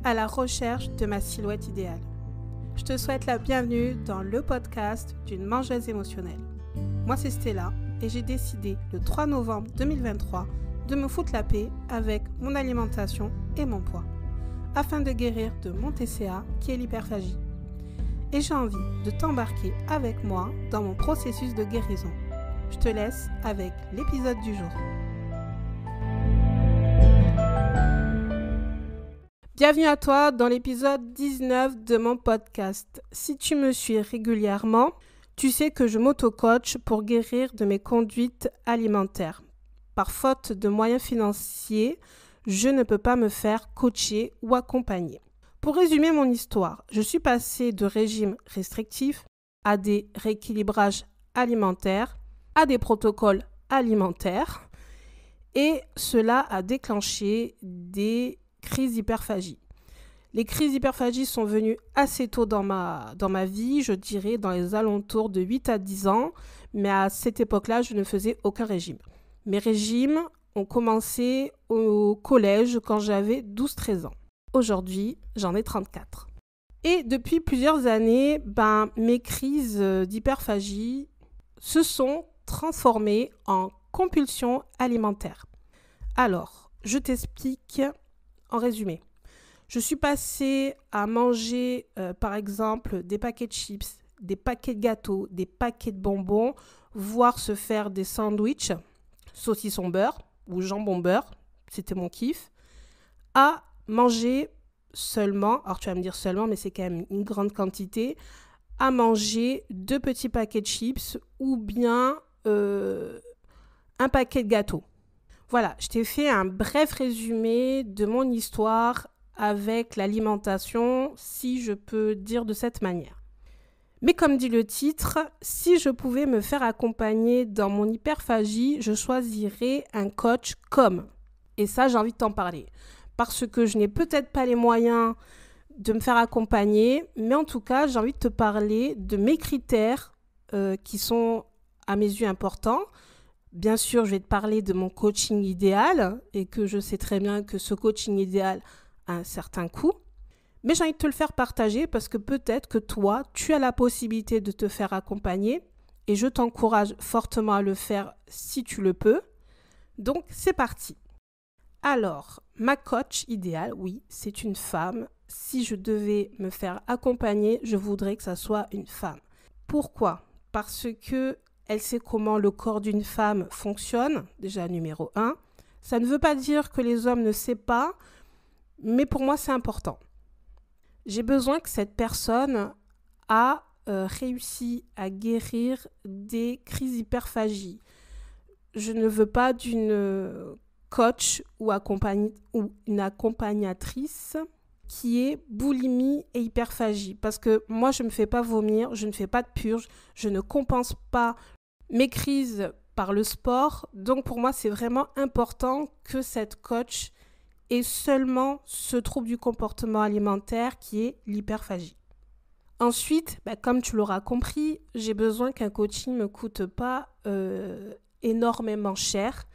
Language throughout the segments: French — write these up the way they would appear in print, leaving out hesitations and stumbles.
à la recherche de ma silhouette idéale. Je te souhaite la bienvenue dans le podcast d'une mangeuse émotionnelle. Moi, c'est Stella et j'ai décidé le 3 novembre 2023 de me foutre la paix avec mon alimentation et mon poids, afin de guérir de mon TCA qui est l'hyperphagie. Et j'ai envie de t'embarquer avec moi dans mon processus de guérison. Je te laisse avec l'épisode du jour. Bienvenue à toi dans l'épisode 19 de mon podcast. Si tu me suis régulièrement, tu sais que je m'auto-coach pour guérir de mes conduites alimentaires. Par faute de moyens financiers, je ne peux pas me faire coacher ou accompagner. Pour résumer mon histoire, je suis passée de régime restrictif à des rééquilibrages alimentaires, à des protocoles alimentaires et cela a déclenché des crises d'hyperphagie. Les crises d'hyperphagie sont venues assez tôt dans ma vie, je dirais dans les alentours de 8 à 10 ans, mais à cette époque-là, je ne faisais aucun régime. Mes régimes ont commencé au collège quand j'avais 12-13 ans. Aujourd'hui, j'en ai 34. Et depuis plusieurs années, mes crises d'hyperphagie se sont transformées en compulsions alimentaires. Alors, je t'explique en résumé. Je suis passée à manger, par exemple, des paquets de chips, des paquets de gâteaux, des paquets de bonbons, voire se faire des sandwichs, saucisson beurre ou jambon beurre, c'était mon kiff, à manger seulement, alors tu vas me dire seulement, mais c'est quand même une grande quantité, à manger 2 petits paquets de chips ou bien un paquet de gâteaux. Voilà, je t'ai fait un bref résumé de mon histoire avec l'alimentation, si je peux dire de cette manière. Mais comme dit le titre, si je pouvais me faire accompagner dans mon hyperphagie, je choisirais un coach comme. Et ça, j'ai envie de t'en parler. Parce que je n'ai peut-être pas les moyens de me faire accompagner, mais en tout cas, j'ai envie de te parler de mes critères qui sont à mes yeux importants. Bien sûr, je vais te parler de mon coaching idéal et que je sais très bien que ce coaching idéal a un certain coût. Mais j'ai envie de te le faire partager parce que peut-être que toi, tu as la possibilité de te faire accompagner et je t'encourage fortement à le faire si tu le peux. Donc, c'est parti. Alors, ma coach idéale, oui, c'est une femme. Si je devais me faire accompagner, je voudrais que ça soit une femme. Pourquoi ? Parce que elle sait comment le corps d'une femme fonctionne, déjà numéro 1. Ça ne veut pas dire que les hommes ne savent pas, mais pour moi, c'est important. J'ai besoin que cette personne a réussi à guérir des crises d'hyperphagie. Je ne veux pas d'une coach ou une accompagnatrice qui est boulimie et hyperphagie. Parce que moi, je ne me fais pas vomir, je ne fais pas de purge, je ne compense pas mes crises par le sport. Donc, pour moi, c'est vraiment important que cette coach ait seulement ce trouble du comportement alimentaire qui est l'hyperphagie. Ensuite, comme tu l'auras compris, j'ai besoin qu'un coaching ne me coûte pas énormément cher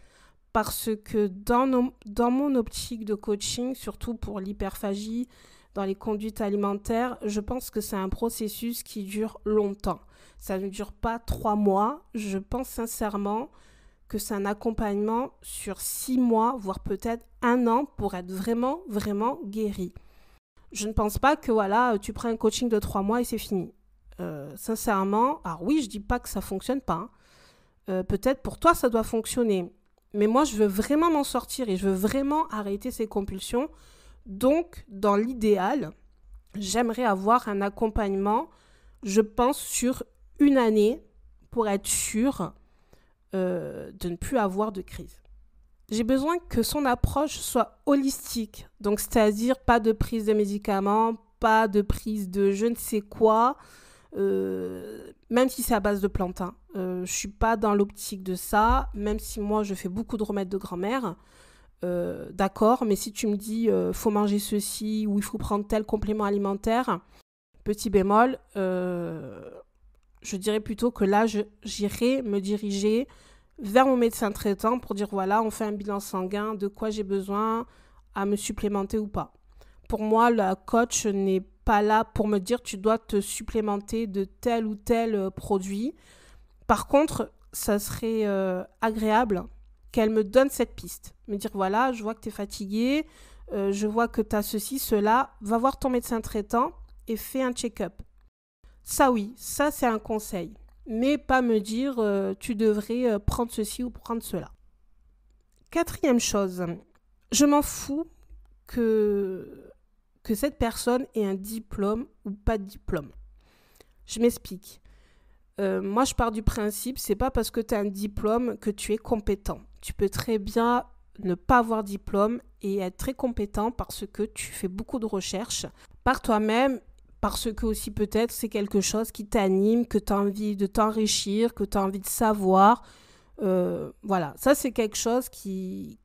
parce que dans mon optique de coaching, surtout pour l'hyperphagie, dans les conduites alimentaires, je pense que c'est un processus qui dure longtemps. Ça ne dure pas 3 mois. Je pense sincèrement que c'est un accompagnement sur 6 mois, voire peut-être 1 an pour être vraiment, vraiment guéri. Je ne pense pas que tu prends un coaching de 3 mois et c'est fini. Sincèrement, alors oui, je ne dis pas que ça ne fonctionne pas. Peut-être pour toi, ça doit fonctionner. Mais moi, je veux vraiment m'en sortir et je veux vraiment arrêter ces compulsions. Donc, dans l'idéal, j'aimerais avoir un accompagnement, je pense, sur 1 année pour être sûre de ne plus avoir de crise. J'ai besoin que son approche soit holistique, donc c'est-à-dire pas de prise de médicaments, pas de prise de je ne sais quoi, même si c'est à base de plantes. Je ne suis pas dans l'optique de ça, même si moi je fais beaucoup de remèdes de grand-mère. D'accord, mais si tu me dis faut manger ceci ou il faut prendre tel complément alimentaire, petit bémol, je dirais plutôt que là, j'irai me diriger vers mon médecin traitant pour dire voilà, on fait un bilan sanguin, de quoi j'ai besoin à me supplémenter ou pas. Pour moi, la coach n'est pas là pour me dire tu dois te supplémenter de tel ou tel produit. Par contre, ça serait agréable qu'elle me donne cette piste. Me dire voilà, je vois que tu es fatigué, je vois que tu as ceci, cela, va voir ton médecin traitant et fais un check-up. Ça oui, ça c'est un conseil. Mais pas me dire tu devrais prendre ceci ou prendre cela. Quatrième chose, je m'en fous que cette personne ait un diplôme ou pas de diplôme. Je m'explique. Moi, je pars du principe, c'est pas parce que tu as un diplôme que tu es compétent. Tu peux très bien ne pas avoir de diplôme et être très compétent parce que tu fais beaucoup de recherches par toi-même, parce que aussi peut-être c'est quelque chose qui t'anime, que tu as envie de t'enrichir, que tu as envie de savoir. Voilà, ça c'est quelque chose qui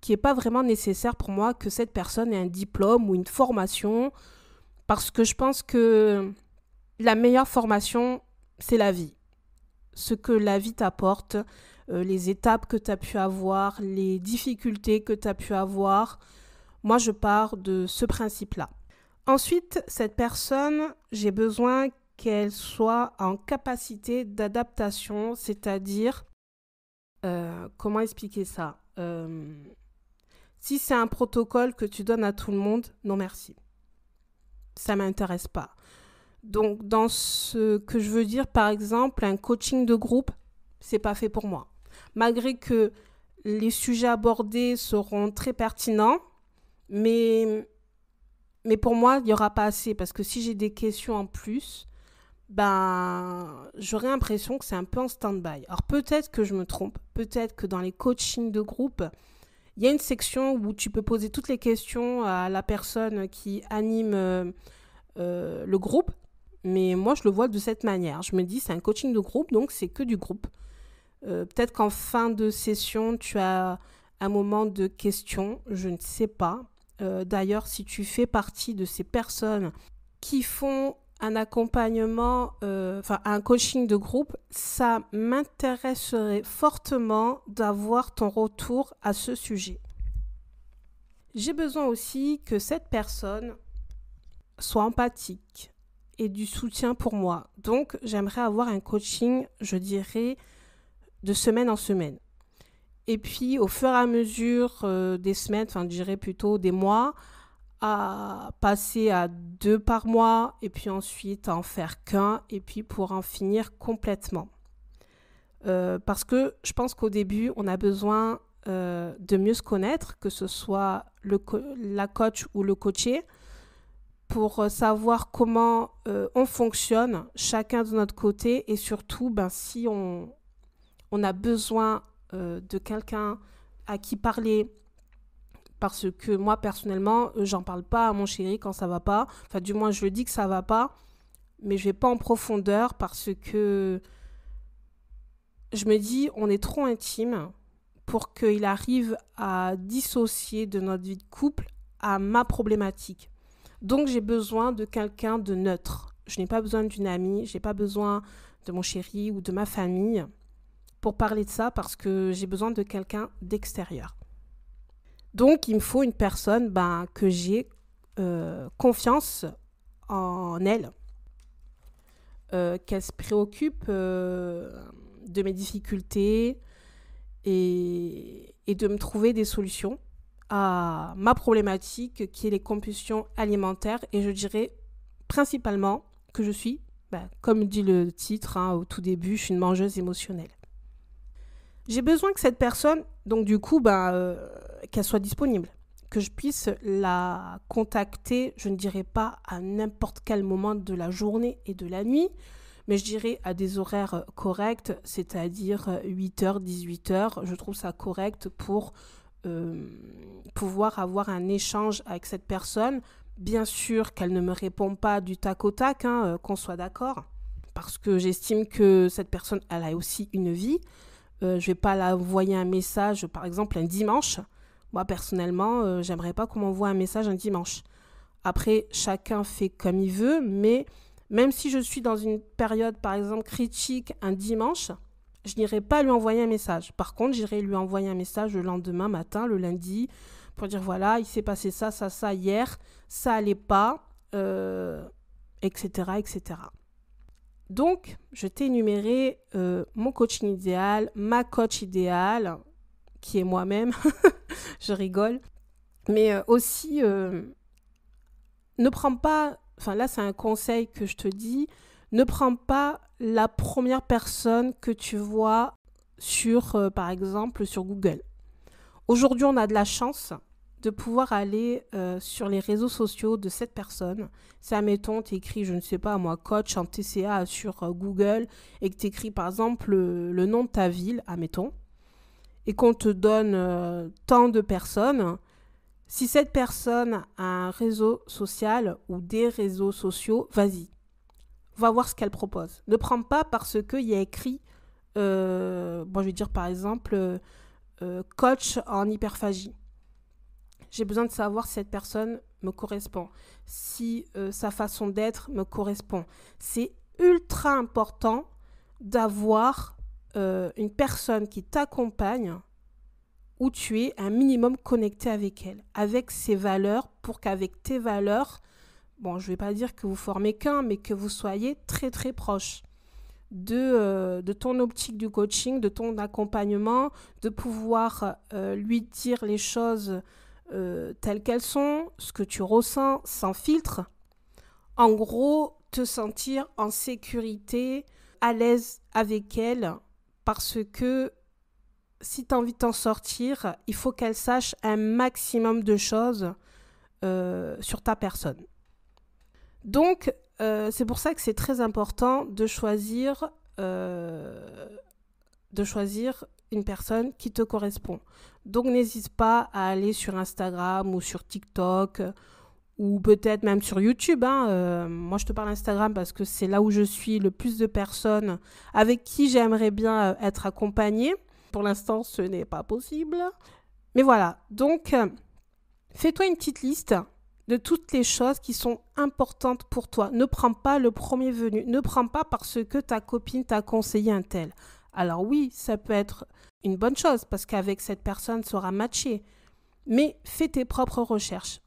est pas vraiment nécessaire pour moi que cette personne ait un diplôme ou une formation, parce que je pense que la meilleure formation, c'est la vie. Ce que la vie t'apporte, les étapes que tu as pu avoir, les difficultés que tu as pu avoir. Moi, je pars de ce principe-là. Ensuite, cette personne, j'ai besoin qu'elle soit en capacité d'adaptation, c'est-à-dire, comment expliquer ça si c'est un protocole que tu donnes à tout le monde, non merci. Ça ne m'intéresse pas. Donc, dans ce que je veux dire, par exemple, un coaching de groupe, c'est pas fait pour moi. Malgré que les sujets abordés seront très pertinents, mais pour moi, il n'y aura pas assez. Parce que si j'ai des questions en plus, j'aurais l'impression que c'est un peu en stand-by. Alors, peut-être que je me trompe. Peut-être que dans les coachings de groupe, il y a une section où tu peux poser toutes les questions à la personne qui anime le groupe. Mais moi, je le vois de cette manière. Je me dis, c'est un coaching de groupe, donc c'est que du groupe. Peut-être qu'en fin de session, tu as un moment de questions, je ne sais pas. D'ailleurs, si tu fais partie de ces personnes qui font un accompagnement, un coaching de groupe, ça m'intéresserait fortement d'avoir ton retour à ce sujet. J'ai besoin aussi que cette personne soit empathique et du soutien pour moi. Donc, j'aimerais avoir un coaching, je dirais, de semaine en semaine. Et puis, au fur et à mesure des semaines, je dirais plutôt des mois, à passer à 2 par mois, et puis ensuite à en faire qu'un, et puis pour en finir complètement. Parce que je pense qu'au début, on a besoin de mieux se connaître, que ce soit la coach ou le coaché, pour savoir comment on fonctionne, chacun de notre côté, et surtout, si on a besoin de quelqu'un à qui parler, parce que moi, personnellement, j'en parle pas à mon chéri quand ça va pas. Enfin, du moins, je lui dis que ça va pas, mais je vais pas en profondeur parce que je me dis, on est trop intime pour qu'il arrive à dissocier de notre vie de couple à ma problématique. Donc, j'ai besoin de quelqu'un de neutre. Je n'ai pas besoin d'une amie, je n'ai pas besoin de mon chéri ou de ma famille pour parler de ça parce que j'ai besoin de quelqu'un d'extérieur. Donc, il me faut une personne que j'ai confiance en elle, qu'elle se préoccupe de mes difficultés et de me trouver des solutions à ma problématique qui est les compulsions alimentaires. Et je dirais principalement que je suis, comme dit le titre au tout début, je suis une mangeuse émotionnelle. J'ai besoin que cette personne, donc du coup, qu'elle soit disponible, que je puisse la contacter, je ne dirais pas à n'importe quel moment de la journée et de la nuit, mais je dirais à des horaires corrects, c'est-à-dire 8h, 18h. Je trouve ça correct pour pouvoir avoir un échange avec cette personne. Bien sûr qu'elle ne me répond pas du tac au tac, qu'on soit d'accord, parce que j'estime que cette personne, elle a aussi une vie. Je ne vais pas la envoyer un message, par exemple, un dimanche. Moi, personnellement, j'aimerais pas qu'on m'envoie un message un dimanche. Après, chacun fait comme il veut, mais même si je suis dans une période, par exemple, critique un dimanche, je n'irai pas lui envoyer un message. Par contre, j'irai lui envoyer un message le lendemain matin, le lundi, pour dire voilà, il s'est passé ça, ça, ça hier, ça allait pas, etc., etc. Donc, je t'ai énuméré mon coaching idéal, ma coach idéale, qui est moi-même, je rigole, mais aussi, ne prends pas, enfin là c'est un conseil que je te dis, ne prends pas la première personne que tu vois sur, par exemple, sur Google. Aujourd'hui, on a de la chance de pouvoir aller sur les réseaux sociaux de cette personne. Si, admettons, tu écris, je ne sais pas moi, coach en TCA sur Google et que tu écris par exemple le nom de ta ville, admettons, et qu'on te donne tant de personnes, si cette personne a un réseau social ou des réseaux sociaux, vas-y, va voir ce qu'elle propose. Ne prends pas parce qu'il y a écrit, je vais dire par exemple, coach en hyperphagie. J'ai besoin de savoir si cette personne me correspond, si sa façon d'être me correspond. C'est ultra important d'avoir une personne qui t'accompagne où tu es un minimum connecté avec elle, avec ses valeurs, pour qu'avec tes valeurs, je ne vais pas dire que vous formez qu'un, mais que vous soyez très très proches de ton optique du coaching, de ton accompagnement, de pouvoir lui dire les choses telles qu'elles sont, ce que tu ressens sans filtre. En gros, te sentir en sécurité, à l'aise avec elle, parce que si tu as envie de t'en sortir, il faut qu'elle sache un maximum de choses sur ta personne. Donc, c'est pour ça que c'est très important de choisir une personne qui te correspond. Donc, n'hésite pas à aller sur Instagram ou sur TikTok ou peut-être même sur YouTube. Moi, je te parle Instagram parce que c'est là où je suis le plus de personnes avec qui j'aimerais bien être accompagnée. Pour l'instant, ce n'est pas possible. Mais voilà, donc, fais-toi une petite liste de toutes les choses qui sont importantes pour toi. Ne prends pas le premier venu. Ne prends pas parce que ta copine t'a conseillé un tel. Alors oui, ça peut être une bonne chose parce qu'avec cette personne, ça sera matché. Mais fais tes propres recherches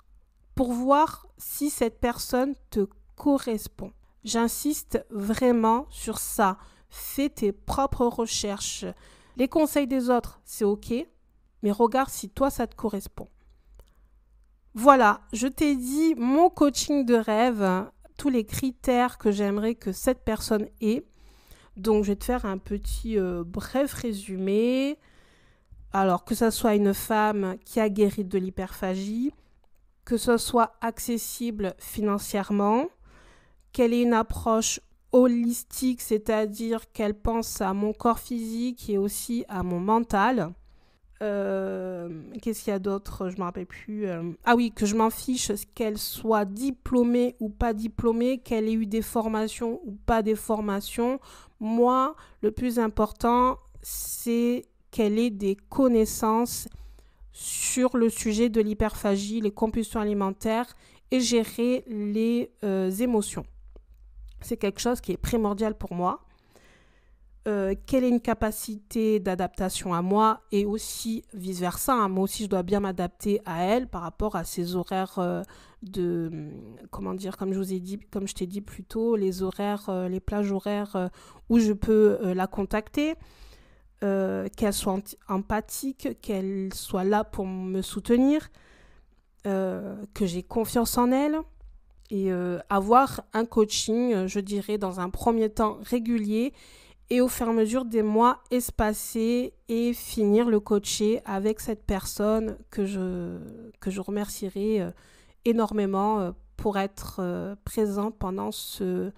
pour voir si cette personne te correspond. J'insiste vraiment sur ça. Fais tes propres recherches. Les conseils des autres, c'est OK, mais regarde si toi, ça te correspond. Voilà, je t'ai dit mon coaching de rêve, tous les critères que j'aimerais que cette personne ait. Donc, je vais te faire un petit bref résumé. Alors, que ce soit une femme qui a guéri de l'hyperphagie, que ce soit accessible financièrement, qu'elle ait une approche holistique, c'est-à-dire qu'elle pense à mon corps physique et aussi à mon mental. Qu'est-ce qu'il y a d'autre? Je ne me rappelle plus. Ah oui, que je m'en fiche qu'elle soit diplômée ou pas diplômée, qu'elle ait eu des formations ou pas des formations. Moi, le plus important, c'est qu'elle ait des connaissances sur le sujet de l'hyperphagie, les compulsions alimentaires et gérer les émotions. C'est quelque chose qui est primordial pour moi. Quelle est une capacité d'adaptation à moi et aussi vice-versa. Moi aussi, je dois bien m'adapter à elle par rapport à ses horaires comme je t'ai dit plus tôt, les horaires, les plages horaires où je peux la contacter. Qu'elle soit empathique, qu'elle soit là pour me soutenir, que j'ai confiance en elle. Et avoir un coaching, je dirais, dans un premier temps régulier et au fur et à mesure des mois espacés et finir le coacher avec cette personne que je remercierai énormément pour être présent pendant ce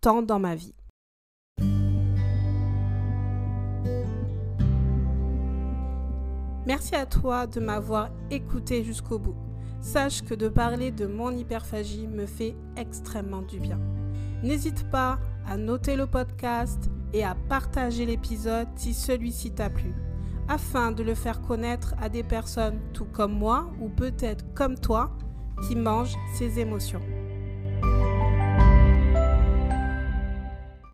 temps dans ma vie. Merci à toi de m'avoir écouté jusqu'au bout. Sache que de parler de mon hyperphagie me fait extrêmement du bien. N'hésite pas à noter le podcast et à partager l'épisode si celui-ci t'a plu, afin de le faire connaître à des personnes tout comme moi ou peut-être comme toi qui mangent ces émotions.